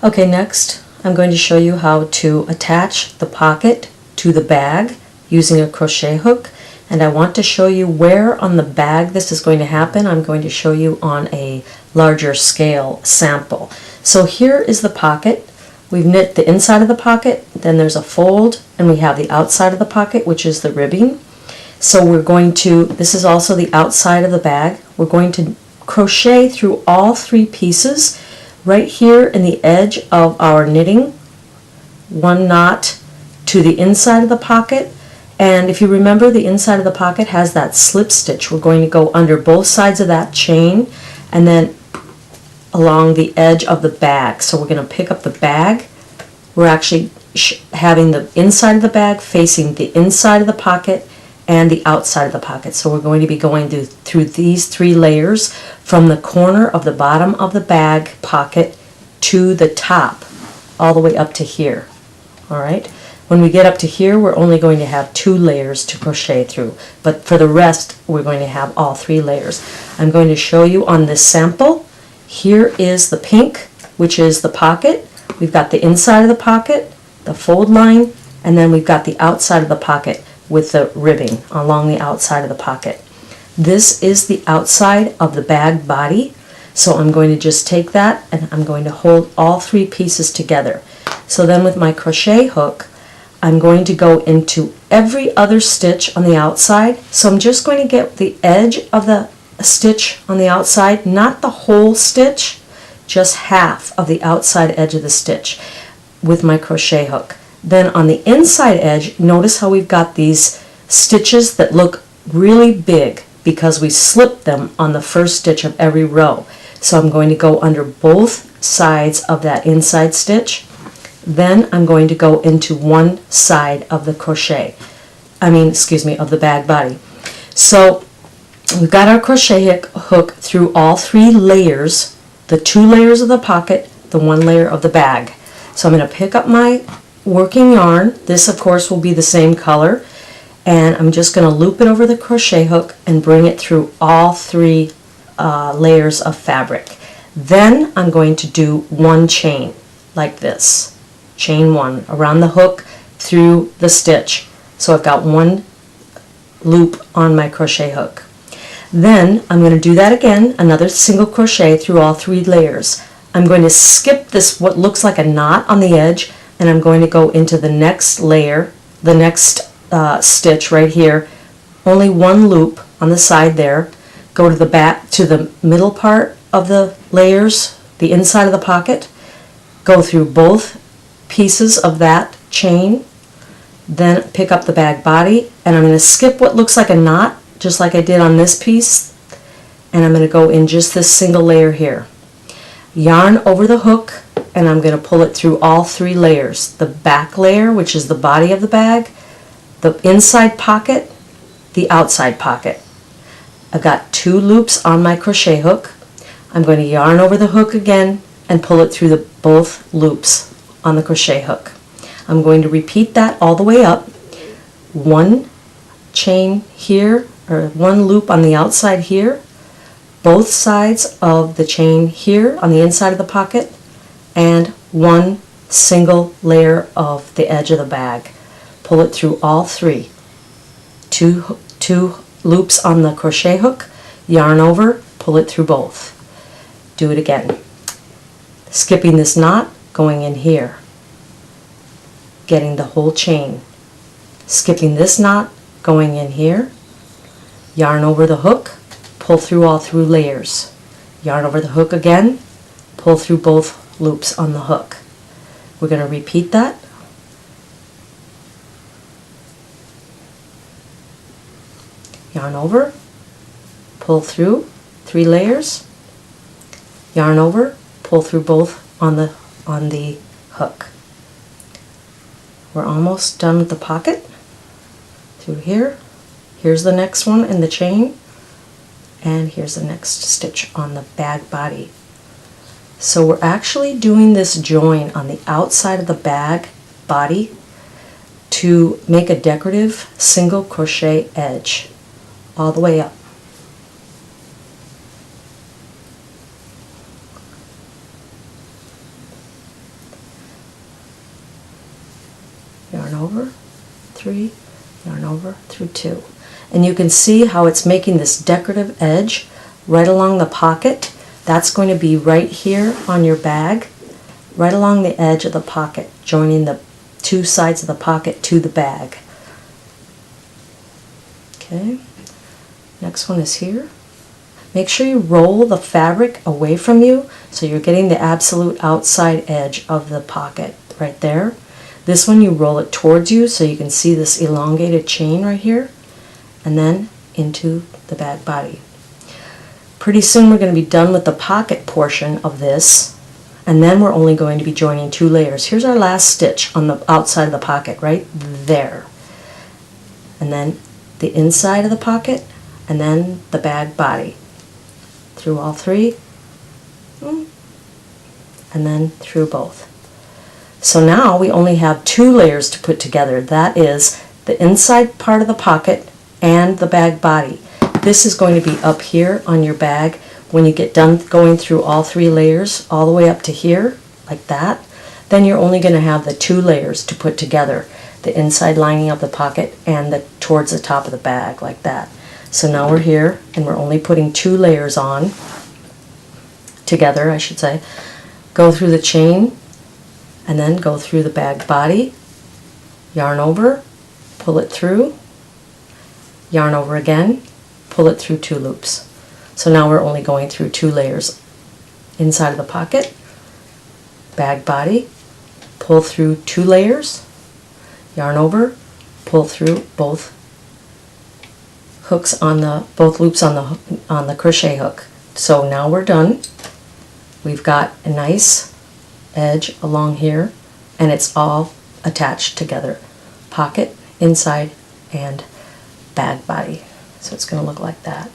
Okay, next I'm going to show you how to attach the pocket to the bag using a crochet hook, and I want to show you where on the bag this is going to happen. I'm going to show you on a larger scale sample. So here is the pocket. We've knit the inside of the pocket, then there's a fold, and we have the outside of the pocket, which is the ribbing. So we're going to, this is also the outside of the bag, we're going to crochet through all three pieces right here in the edge of our knitting, one knot to the inside of the pocket. And if you remember, the inside of the pocket has that slip stitch. We're going to go under both sides of that chain and then along the edge of the bag. So we're going to pick up the bag. We're actually having the inside of the bag facing the inside of the pocket and the outside of the pocket. So we're going to be going through these three layers from the corner of the bottom of the bag pocket to the top, all the way up to here. Alright? When we get up to here, we're only going to have 2 layers to crochet through, but for the rest, we're going to have all 3 layers. I'm going to show you on this sample. Here is the pink, which is the pocket. We've got the inside of the pocket, the fold line, and then we've got the outside of the pocket with the ribbing along the outside of the pocket. This is the outside of the bag body, so I'm going to just take that and I'm going to hold all 3 pieces together. So then with my crochet hook, I'm going to go into every other stitch on the outside. So I'm just going to get the edge of the stitch on the outside, not the whole stitch, just half of the outside edge of the stitch with my crochet hook. Then on the inside edge, notice how we've got these stitches that look really big because we slipped them on the first stitch of every row. So I'm going to go under both sides of that inside stitch. Then I'm going to go into one side of the crochet, of the bag body. So we've got our crochet hook through all 3 layers, the 2 layers of the pocket, the 1 layer of the bag. So I'm going to pick up my working yarn. This of course will be the same color, and I'm just going to loop it over the crochet hook and bring it through all 3 layers of fabric. Then I'm going to do 1 chain like this, chain 1 around the hook through the stitch. So I've got 1 loop on my crochet hook. Then I'm going to do that again, another single crochet through all 3 layers. I'm going to skip this what looks like a knot on the edge, and I'm going to go into the next layer, the next stitch right here, only 1 loop on the side there, go to the back to the middle part of the layers, the inside of the pocket, go through both pieces of that chain, then pick up the bag body, and I'm going to skip what looks like a knot, just like I did on this piece, and I'm going to go in just this single layer here. Yarn over the hook, and I'm going to pull it through all 3 layers. The back layer, which is the body of the bag, the inside pocket, the outside pocket. I've got 2 loops on my crochet hook. I'm going to yarn over the hook again and pull it through both loops on the crochet hook. I'm going to repeat that all the way up. 1 chain here, or 1 loop on the outside here, both sides of the chain here on the inside of the pocket, and 1 single layer of the edge of the bag. Pull it through all 3. 2 loops on the crochet hook, yarn over, pull it through both. Do it again. Skipping this knot, going in here, getting the whole chain. Skipping this knot, going in here, yarn over the hook, pull through all 3 layers. Yarn over the hook again, pull through both loops on the hook. We're going to repeat that. Yarn over, pull through 3 layers, yarn over, pull through both on the hook. We're almost done with the pocket. Through here. Here's the next one in the chain, and here's the next stitch on the bag body. So we're actually doing this join on the outside of the bag body to make a decorative single crochet edge all the way up. yarn over, 3, yarn over through 2. And you can see how it's making this decorative edge right along the pocket. That's going to be right here on your bag, right along the edge of the pocket, joining the two sides of the pocket to the bag. Okay, next one is here. Make sure you roll the fabric away from you so you're getting the absolute outside edge of the pocket right there. This one you roll it towards you so you can see this elongated chain right here, and then into the bag body. Pretty soon we're going to be done with the pocket portion of this, and then we're only going to be joining 2 layers. Here's our last stitch on the outside of the pocket, right there. And then the inside of the pocket, and then the bag body. Through all 3, and then through both. So now we only have 2 layers to put together. That is the inside part of the pocket and the bag body. This is going to be up here on your bag when you get done going through all 3 layers all the way up to here, like that. Then you're only going to have the 2 layers to put together, the inside lining of the pocket and the towards the top of the bag, like that. So now we're here and we're only putting 2 layers on together, I should say. Go through the chain and then go through the bag body, yarn over, pull it through, yarn over again, pull it through 2 loops. So now we're only going through 2 layers. Inside of the pocket, bag body, pull through 2 layers, yarn over, pull through both hooks on the both loops on the crochet hook. So now we're done. We've got a nice edge along here and it's all attached together. Pocket, inside, and bag body. So it's going to look like that.